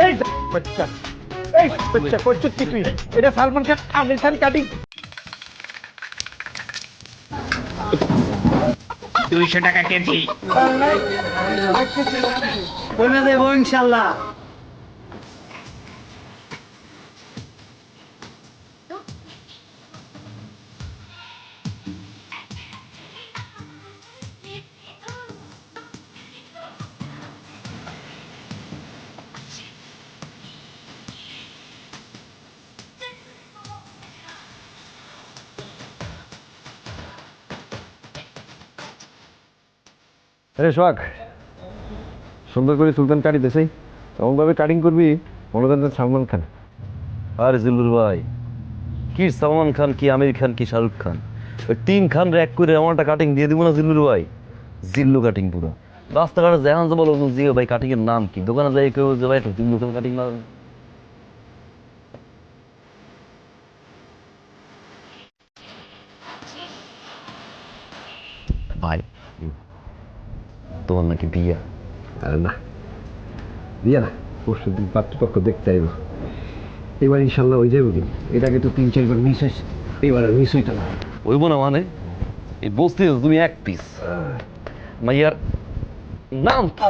এই বাচ্চা, এই বাচ্চা করছিস কি তুই? এটা সালমান খান আমির খান কাটিং। 200 টাকা কেজি। কমে দেবো ইনশাল্লাহ। আরে সোহাগ, সুন্দর করে সুলতান কাটি দেশাই এমনভাবে কাটিং করবি মনে করেন সালমান খান। আরে জিল্লুর ভাই, কি সালমান খান, কি আমির খান, কি শাহরুখ খান, ওই 3 খান র্যাক করে এমন একটা কাটিং দিয়ে দিব না জিল্লুর ভাই, জিল্লু কাটিং পুরো। রাস্তাঘাটে যেমন যে বলো জি ভাই কাটিং এর নাম কি, দোকানে যাই কেউ যে ভাই জিল্লু কাটিং না। ভাই তোমার নাকি বিয়া? আরে না, দিয়া না, পরশু দিন পাত্রপক্ষ দেখতে আইব। এবার ইনশাল্লাহ ওই যাইব কি, এর আগে তো 3-4 বার মিস হয়েছে, এবার আর মিস হইতো না। হইব না মানে এই বসতে তুমি এক পিস মাইয়ার নাম কি?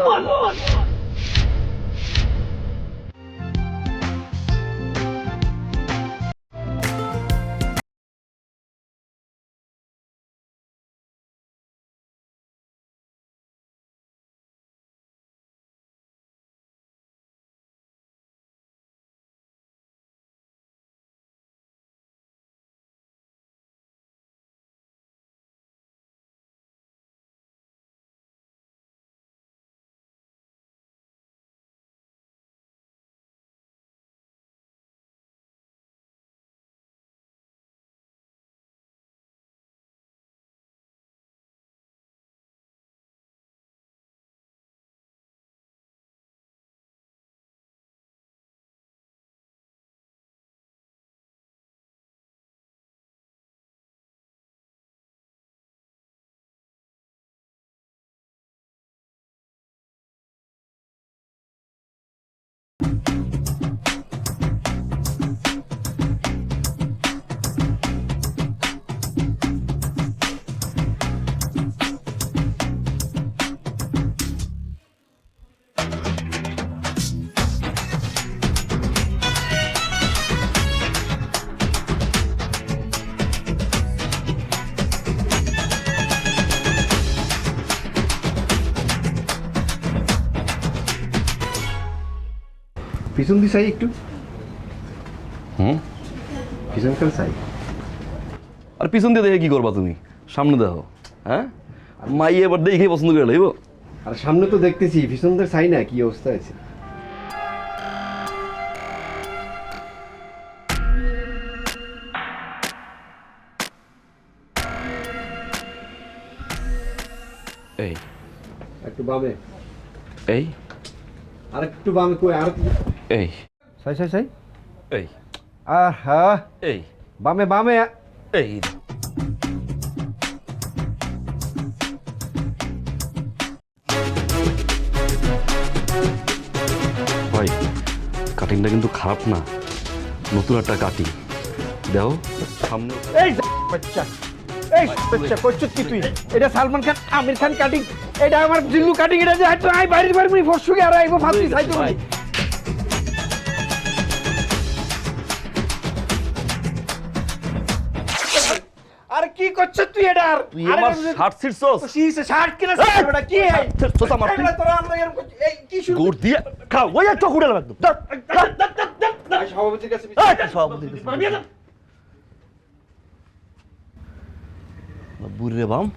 পিছন দিয়ে চাই একটু, হুম, পিছন কাল চাই। আর পিছন দিয়ে দেখে কি করবা তুমি? সামনে দেখো। হ্যাঁ, মাই এবার দেখে পছন্দ করে লাগবো। আর সামনে তো দেখতেছি, পিছন দিয়ে চাই না, কি অবস্থা আছে। এই একটু বামে, এই আর একটু বামে, কই আর এই চাই চাই চাই। এই আহা, এই বামে বামে। এই ভাই, কাটিংটা কিন্তু খারাপ না, নতুন একটা কাটিং দেখো সামনে। এই বাচ্চা, এই বাচ্চা করছিস কি তুই? এটা সালমান খান আমির খান কাটিং। এটা আমার জিল্লু কাটিং। এটা যে হাইতো আই বাইরে বাইরে মিনি ফসুকে আর আইবো ফালতি সাইতো ভাই। আর কি করছিস তুই এটা? আর তুই আমার শার্ট ছিড়ছস? সিসে শার্ট কিনা এটা কি এই? ছিড়ছস আমার তুই? তোরা আমরা এরকম এই কি শুরু? গোট দিয়ে খাও, ওই একটা কুড়ে লাগতো। সভাপতির কাছে সভাপতি বুড়ি রে বাম,